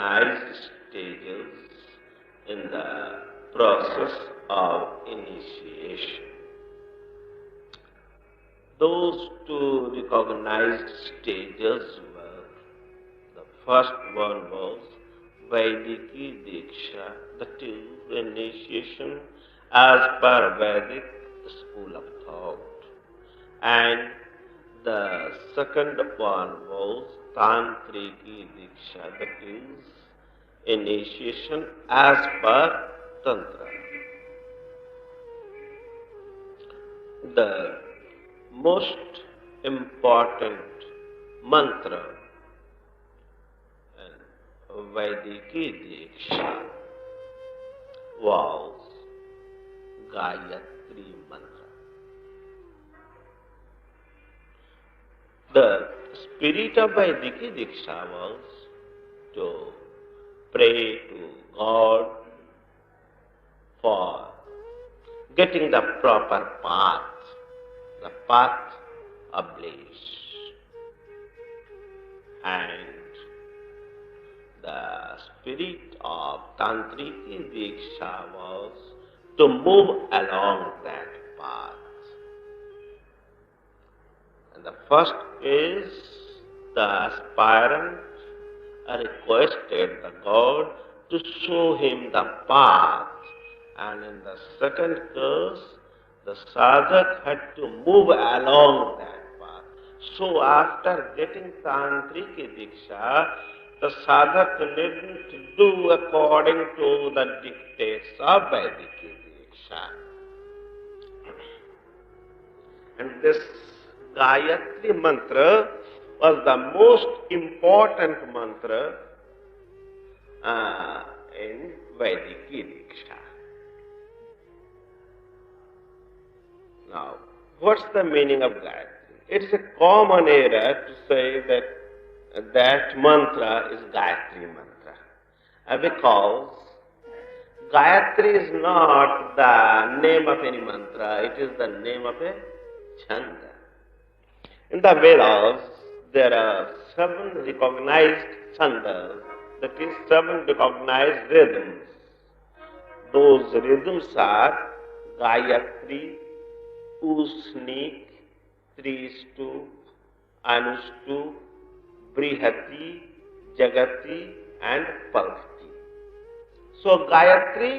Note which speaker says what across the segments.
Speaker 1: recognized stages in the process of initiation. Those two recognized stages were, the first one was Vaidiki Diksha, that is, initiation as per Vedic school of thought. And the second one was Tantriki Diksha, that is, initiation as per Tantra. The most important mantra in Vaidiki Diksha was Gayatri Mantra. The spirit of Vaidiki Diksha was to pray to God for getting the proper path, the path of bliss. And the spirit of Tantriki Diksha was to move along that path. And the first is the aspirant requested the God to show him the path, and in the second case, the sadhak had to move along that path. So after getting Tantriki Diksha, the sadhak needn't do according to the dictates of Vaidiki Diksha. And this Gayatri mantra was the most important mantra in Vaidiki Diksha. Now, what's the meaning of Gayatri? It's a common error to say that mantra is Gayatri mantra, because Gayatri is not the name of any mantra, it is the name of a chanda. In the Vedas, there are 7 recognized chandas, that is 7 recognized rhythms. Those rhythms are Gayatri, Usnik, Tristup, Anustup, Brihati, Jagati and Palkti. So Gayatri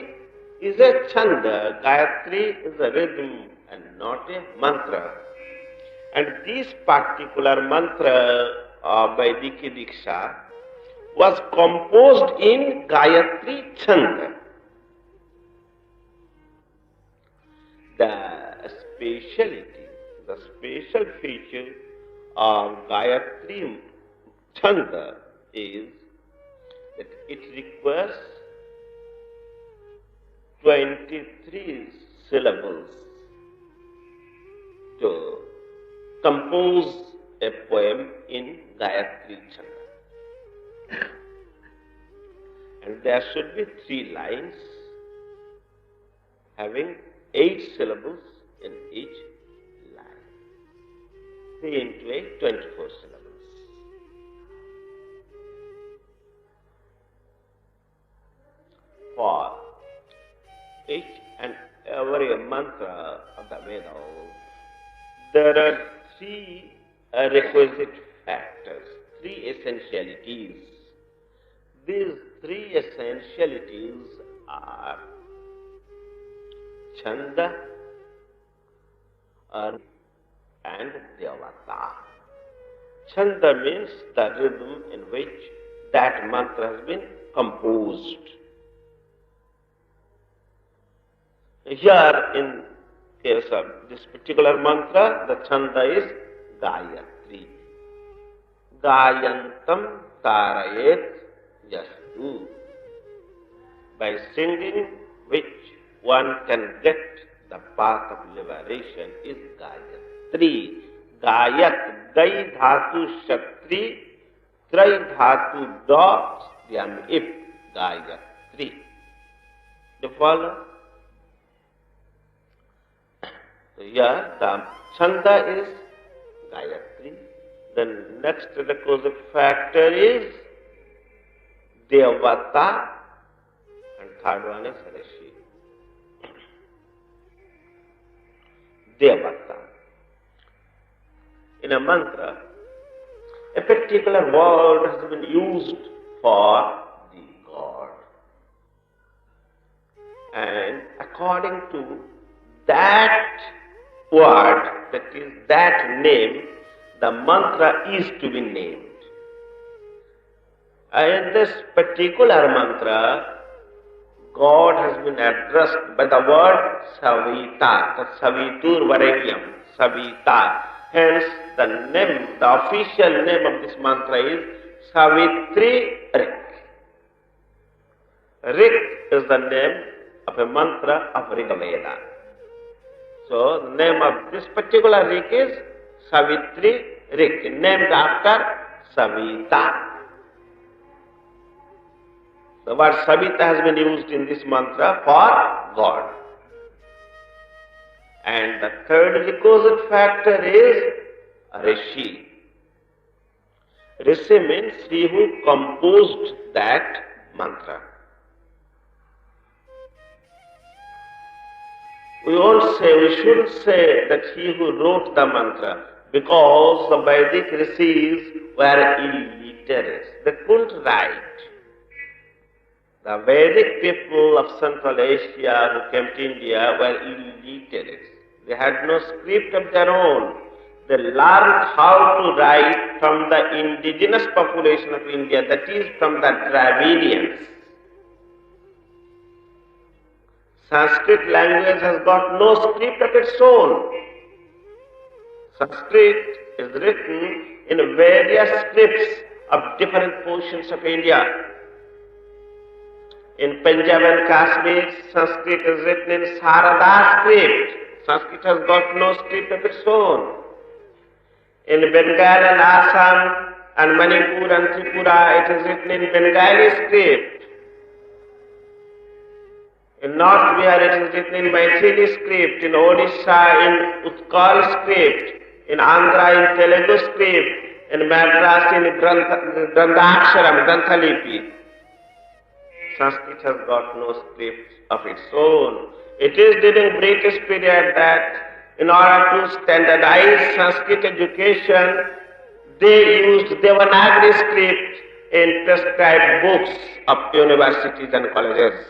Speaker 1: is a chanda, Gayatri is a rhythm and not a mantra. And this particular mantra of Vaidiki Diksha was composed in Gayatri chanda. The special feature of Gayatri chanda is that it requires 23 syllables to compose a poem in Gayatri chanda. And there should be 3 lines having 8 syllables in each line. 3 into 8, 24 syllables. For each and every mantra of the Vedas, there are 3 requisite factors, 3 essentialities. These 3 essentialities are chanda, and devata. Chanda means the rhythm in which that mantra has been composed. Here, in case of this particular mantra, the chanda is Gayatri. Gayantam tarayet yastu. By singing which one can get the path of liberation is Gayatri. Gayat, Gai Dhatu Shatri, Trai Dhatu Dot, Yam Ip, Gayatri. You follow? So here the chanda is Gayatri. Then next requisite factor is Devata, and third one is Rishi. Devata. In a mantra, a particular word has been used for the God. And according to that word, that is that name, the mantra is to be named. In this particular mantra, God has been addressed by the word Savita, the Savitur Varenyam, Savita. Hence, the name, the official name of this mantra is Savitri Rik. Rik is the name of a mantra of Rigveda. So, the name of this particular Rik is Savitri Rik, named after Savita. The word Savita has been used in this mantra for God. And the third requisite factor is Rishi. Rishi means he who composed that mantra. We shouldn't say that he who wrote the mantra, because the Vedic rishis were illiterate. They couldn't write. The Vedic people of Central Asia who came to India were illiterate. They had no script of their own. They learned how to write from the indigenous population of India, that is from the Dravidians. Sanskrit language has got no script of its own. Sanskrit is written in various scripts of different portions of India. In Punjab and Kashmir, Sanskrit is written in Sarada script. Sanskrit has got no script of its own. In Bengal and Assam and Manipur and Tripura, it is written in Bengali script. In North Bihar, it is written in Maithili script. In Odisha, in Utkal script. In Andhra, in Telugu script. In Madras, in Grandaksharam, Granthalipi. Sanskrit has got no script of its own. It is during British period that in order to standardize Sanskrit education, they used Devanagari script in prescribed books of universities and colleges.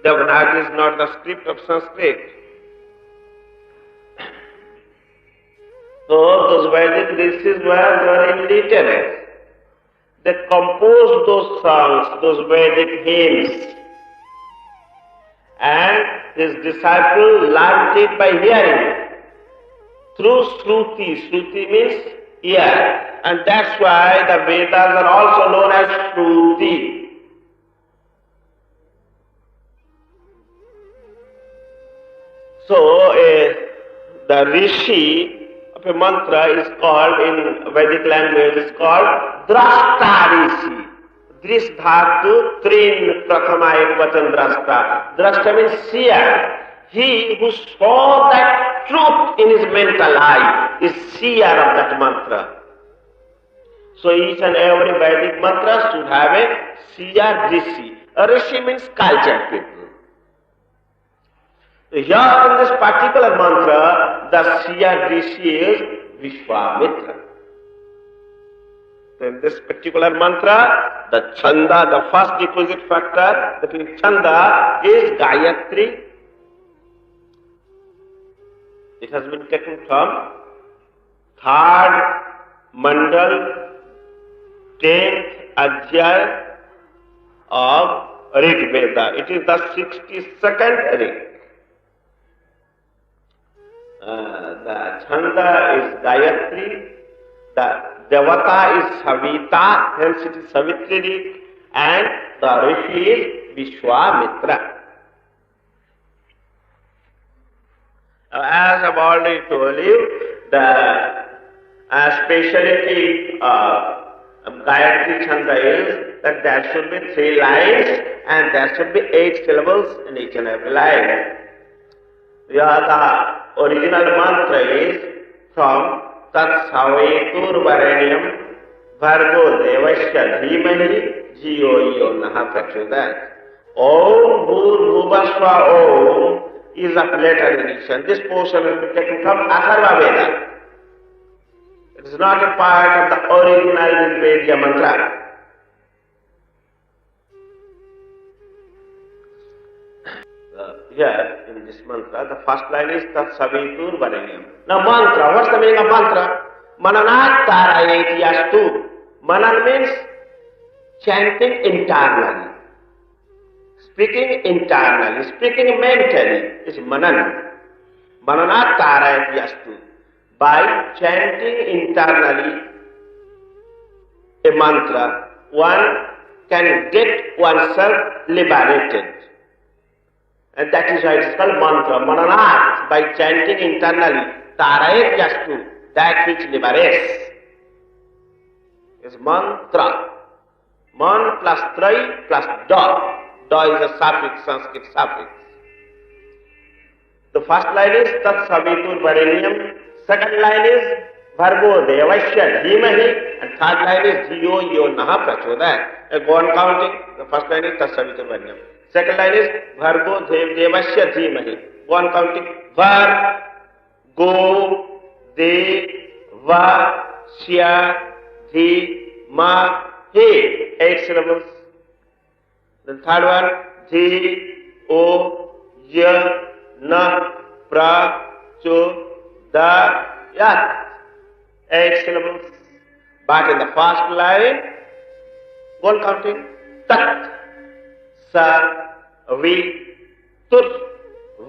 Speaker 1: Devanagari is not the script of Sanskrit. So those Vedic rishis were illiterate. They composed those songs, those Vedic hymns, and his disciple learned it by hearing through Shruti. Shruti means ear, and that's why the Vedas are also known as Shruti. So the Rishi of a mantra is called, in Vedic language, is called Drashta Rishi. Drish dhatu trin prathama ekvachan drashta. Drashta means seer. He who saw that truth in his mental eye is seer of that mantra. So each and every Vedic mantra should have a seer Rishi. A Rishi means cultured people. So here in this particular mantra, the seer Rishi is Vishwamitra. So in this particular mantra, the chanda, the first requisite factor, that is chanda, is Gayatri. It has been taken from third mandal, 10th adhyaya of Rig Veda. It is the 62nd Rig. The chanda is Gayatri, the Devata is Savita, hence it is Savitri Rig, and the Rishi is Vishwamitra. As I've already told you, the speciality of Gayatri chanda is that there should be 3 lines and there should be 8 syllables in each and every line. The original mantra is from Tat Savetur Varenyam Bhargo Devasya Dhimahi Jio Yo Naha Prachodayat. Om Bhur Bhuvasva Om is of later edition. This portion will be taken from Atharva Veda. It is not a part of the original Vedya mantra. Here in this mantra, the first line is Tat Savitur Varenyam. Now mantra, what's the meaning of mantra? Mananat Tarayeti Yastu. Manan means chanting internally, speaking internally, speaking mentally is manan. Mananat Tarayeti Yastu. By chanting internally a mantra, one can get oneself liberated. And that is why it is called mantra. Mananat, by chanting internally, Tarayet Yastu, that which liberates, is mantra. Man plus trai plus da. Da is a suffix, Sanskrit suffix. The first line is Tat Savitur Varenyam. Second line is Bhargo Devasya Dhimahi. And third line is Jio Yo Naha Prachodayat. Go on counting. The first line is Tat Savitur Varenyam. Second line is Bhargo Devasya Dhimahi. Go on counting. Var, Go, De, Vasya, Dhimahi. 8 syllables. Then third one, Ji, O, Ya, Na, Pra, Cho, Da, Yat. 8 syllables. But in the first line, go on counting. Tat, Sa, Vi, Tur,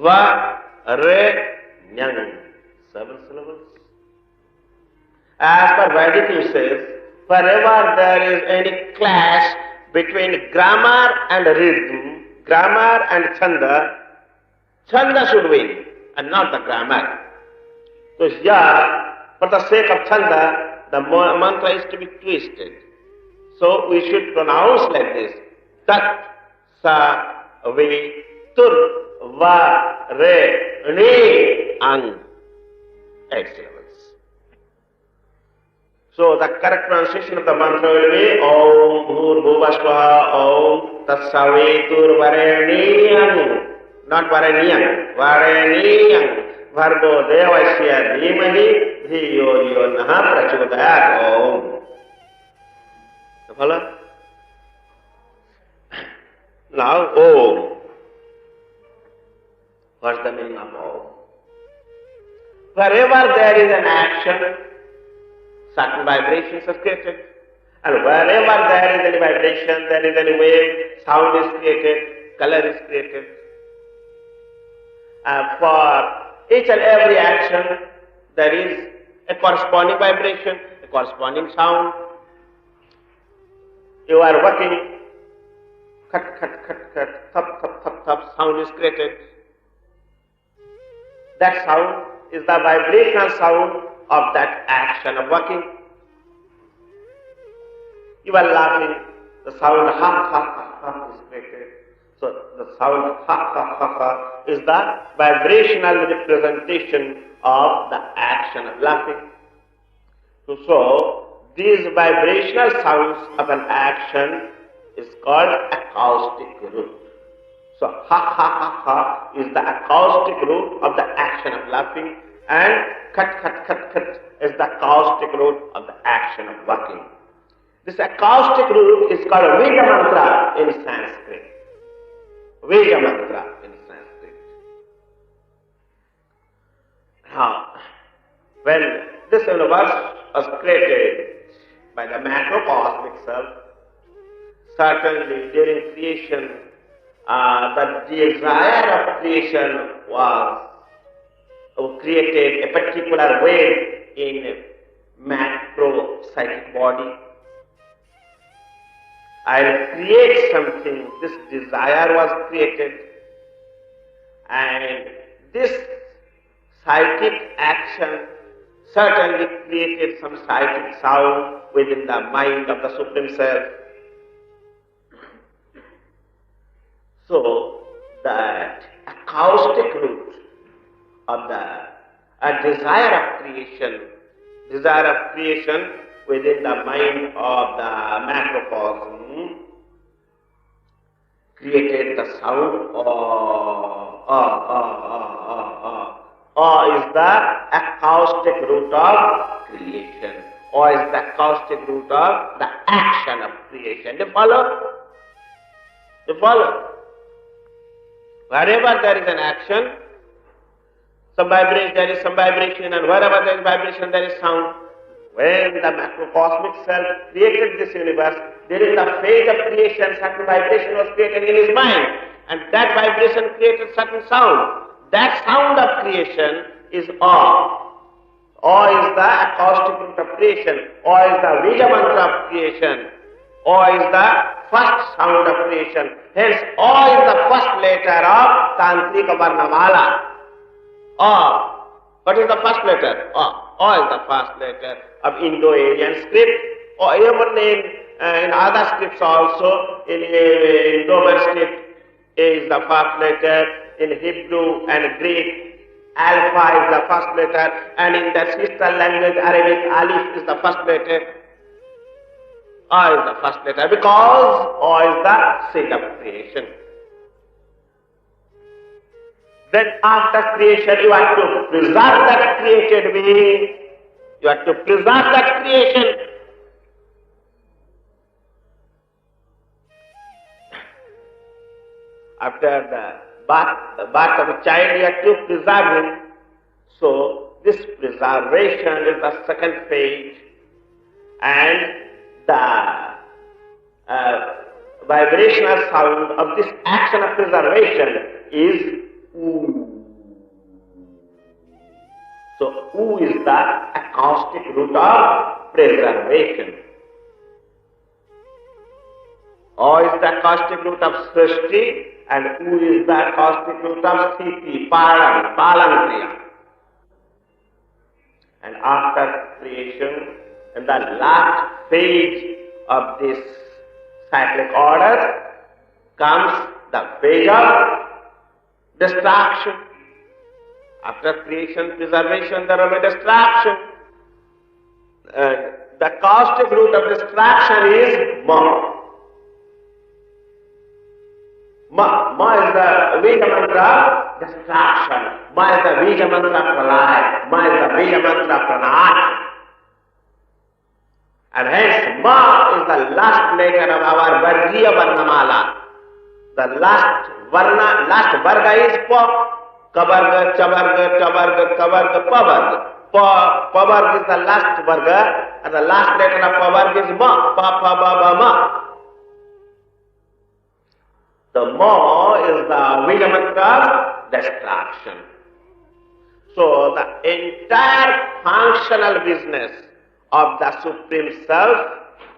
Speaker 1: Va, Re, Nyang. 7 syllables. As per Vedic usage, wherever there is any clash between grammar and rhythm, grammar and chanda, chanda should win and not the grammar. So here, for the sake of chanda, the mantra is to be twisted. So we should pronounce like this. Tat, sa, vi, tur, va, re, ni, ang. 8 syllables. So the correct pronunciation of the mantra will be Om Bhur Bhuvasvaha Om Tat Savitur Varenyam. Not Varenyam. Varenyam. Bhargo Devasya Dhimahi Dhiyo Yo Naha Prachodayat. Om. You follow? Now Om. What's the meaning of Om? Wherever there is an action, certain vibrations are created. And wherever there is any vibration, there is any wave, sound is created, color is created. And for each and every action, there is a corresponding vibration, a corresponding sound. You are working, cut, cut, cut, cut, thump, thump, thump, thump, sound is created. That sound is the vibrational sound of that action of working. You are laughing, the sound ha ha ha ha is created. So the sound ha ha ha ha is the vibrational representation of the action of laughing. So these vibrational sounds of an action is called acoustic root. So ha ha ha ha is the acoustic root of the action of laughing, and cut cut cut cut is the acoustic root of the action of working. This acoustic root is called Veja mantra in Sanskrit. Veja mantra in Sanskrit. Now, when this universe was created by the macrocosm itself, certainly during creation, the desire of creation was created a particular way in macro psychic body. I'll create something. This desire was created, and this psychic action certainly created some psychic sound within the mind of the Supreme Self. So that acoustic root of the desire of creation within the mind of the macrocosm created the sound is the acoustic root of creation. Is the acoustic root of the action of creation. Do you follow? You follow? Wherever there is an action, there is some vibration, and wherever there is vibration, there is sound. When the macrocosmic self created this universe, during the phase of creation, certain vibration was created in his mind, and that vibration created certain sound. That sound of creation is awe. Awe is the acoustic root of creation. Awe is the Bija mantra of creation. Awe is the first sound of creation. Hence, awe is the first letter of Tantrika Varnamala. Awe. What is the first letter? Awe. Awe is the first letter of Indo-Aryan script. Or even in other scripts also, in Indo-Aryan script, A is the first letter. In Hebrew and Greek, Alpha is the first letter, and in the sister language Arabic, Alif is the first letter. A is the first letter because A is the seed of creation. Then after creation, you have to preserve that created being. You have to preserve that creation. After the birth of a child, you have to preserve him. So this preservation is the second phase, and the vibrational sound of this action of preservation is oo. So oo is the acoustic root of preservation. O is the acoustic root of Srishti, and oo is the acoustic root of Sthiti, Palan. And after creation, in the last phase of this cyclic order, comes the phase of destruction. After creation, preservation, there will be destruction. The acoustic root of destruction is Ma. Ma is the Bija mantra of destruction. Ma is the Bija mantra of pralaya. Ma is the Bija mantra of pranaya. And hence, Ma is the last letter of our Vargiya Varnamala. The last Varga is Pa. Kavarga, Chavarga, Tavarga, Kavarga, Pavarga. Pavarga is the last Varga, and the last letter of Pavarga is Ma. Pa, Pa, Ba, Ba, Ma. The Ma is the Bija mantra of destruction. So the entire functional business of the Supreme Self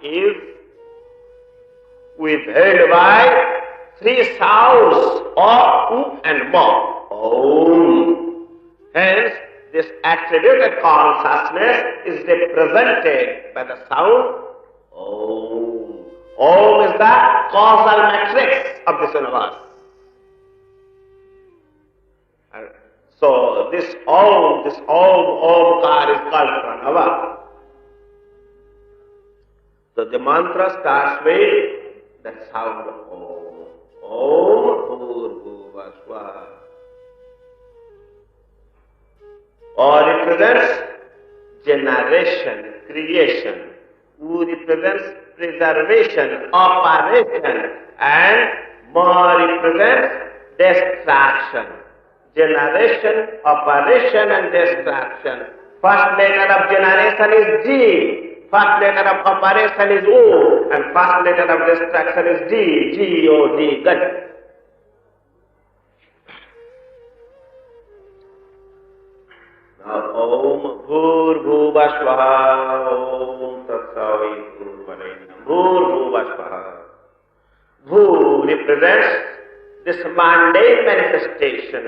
Speaker 1: is withheld by three sounds, O, U and Ma. Om. Hence, this attributed consciousness is represented by the sound Om. Om is the causal matrix of this universe. And so this Omkar is called Pranava. So the mantra starts with the sound Om. Om Bhur Bhuva. O represents generation, creation. U represents preservation, operation, and Ma represents destruction. Generation, operation, and destruction. First letter of generation is G. First letter of operation is O. And first letter of destruction is D. G-O-D. Good. Now, Om Bhur Bhuva Swaha. Om Tat Savitru Bhur Bhuva Swaha. Bhu represents this mundane manifestation,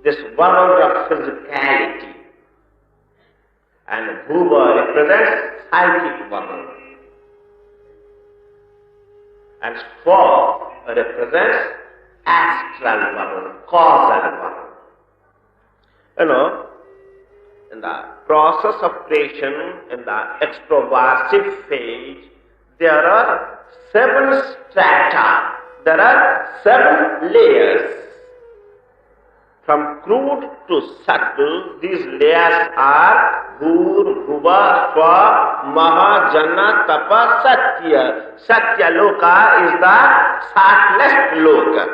Speaker 1: this world of physicality. And Bhuva represents psychic world. And Swa represents astral world, causal world. You know, in the process of creation, in the extroversive phase, there are 7 strata there are 7 layers. From crude to subtle, these layers are Bhur, Bhuva, Swa, Maha, Jana, Tapa, Satya. Satya Loka is the subtlest Loka.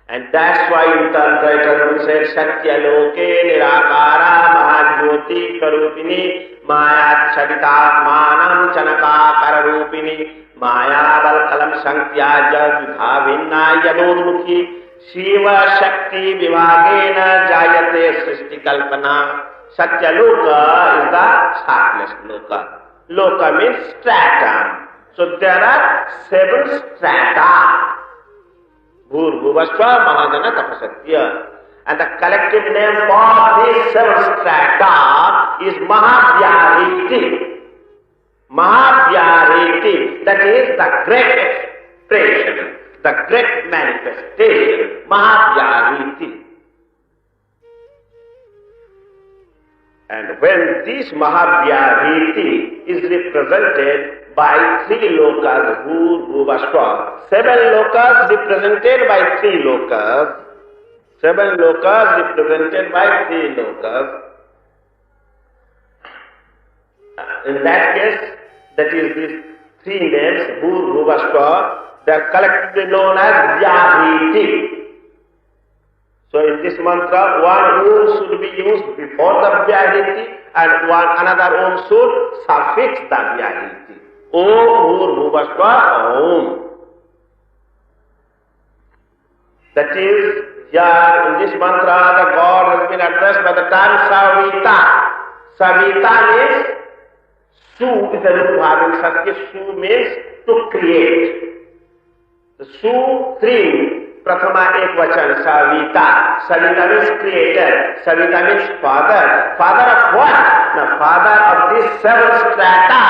Speaker 1: And that's why in Tantra it said Satya Loke Nirakara Mahajyoti Karupini Maya Chaditatmanam Chanaka Kararupini Maya Balkalam Sankhyaja Vidhavinna Yadodmukhi Shiva Shakti Vivagena Jayate Srishti Kalpana. Satya Loka is the subtlest Loka. Loka means stratum. So there are 7 strata. Bhur, Bhuvasva, Mahajana, Tapasatya. And the collective name for these 7 strata is Mahavyariti. Mahavyariti, that is the great expression, the great manifestation, Mahavyariti. And when this Mahavyariti is represented by 3 lokas, Bhur, Bhuvasva, 7 lokas represented by 3 lokas, 7 lokas represented by 3 lokas. In that case, that is these 3 names, Bhur, Bhuvasva, they are collectively known as Vyariti. So in this mantra, one Om should be used before the Vyariti and another Om should suffix the Vyariti. Om, Bhur, Bhuvasva, Om. That is, here in this mantra, the God has been addressed by the term Savita. Savita means Su is the root verb in Sanskrit. Su means to create. The Su, 3. Prathama Ekvachan, Savita. Savita means creator. Savita means father. Father of what? Now, father of these 7 strata.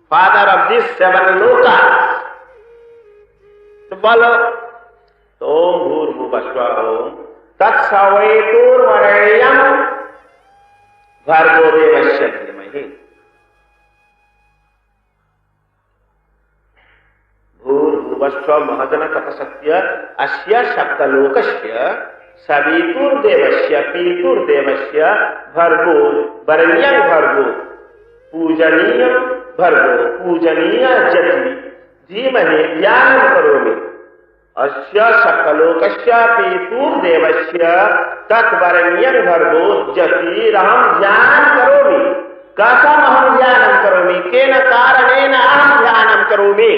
Speaker 1: Father of these 7 lokas. So follow. Om Bhur Bhuvasva Om Tat Savaitur Varayam Bhargo Devasya Dhimahi. Bhur Bhuvasva Mahajana Tapasatya Asya Saptalokasya Savitur Devasya Pitur Devasya Bhargo Varayam Bhargo Pujaniyam Bhargo Pujaniya Jati Dhimahi Dhyanam Karomi. Asya Sakalokasya Pitur Devasya Tatvaranyam Bhargo Jati Raham Dhyanam Karomi. Kasam Aham Dhyanam Karomi. Kena Karanena Aham Dhyanam Karomi.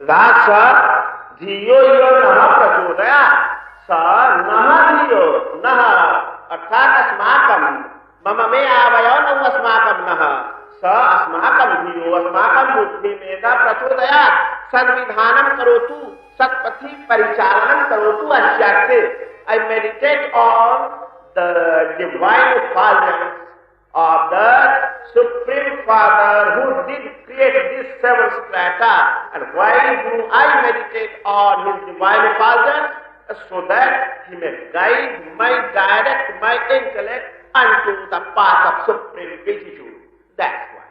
Speaker 1: Rasa Dhiyo Yo Naha Prachodaya Sa Naha Dhiyo Naha Arthat Asmakam Mama Me Avayo Nam Asmakam Naha Sa Asmakam Dhiyo Asmakam Buddhi Meda Prachodaya Sadvidhanam Karotu Satpati Paricharanam Karotu Asyate. I meditate on the divine effulgence of the Supreme Father who did create these 7 strata. And why do I meditate on His divine effulgence? So that He may guide direct my intellect unto the path of supreme beatitude. That's why.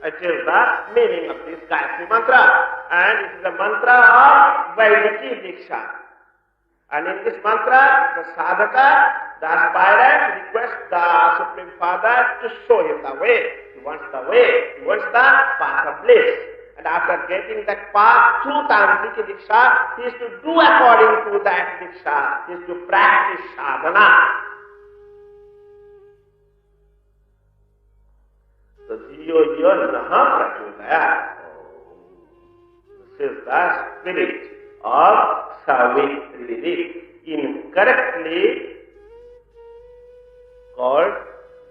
Speaker 1: It is the meaning of this Gayatri mantra. And it is a mantra of Vaidiki Diksha. And in this mantra, the sadhaka, the aspirant, requests the Supreme Father to show him the way. He wants the way. He wants the path of bliss. And after getting that path through Tantrika Diksha, he is to do according to that Diksha. He is to practice sadhana. So, Dhiyo Yo Naha Prachodaya. This is the spirit of Savitri, incorrectly called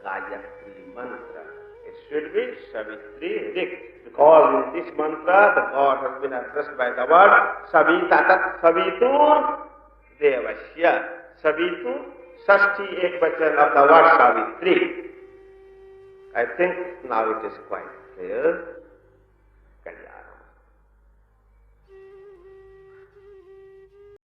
Speaker 1: Gayatri mantra. It should be Savitri Rik, because in this mantra the God has been addressed by the word Savita Tat Savitur Devasya. Savitur, Sashti Ekvachan of the word Savitri. I think now it is quite clear. Kalyan.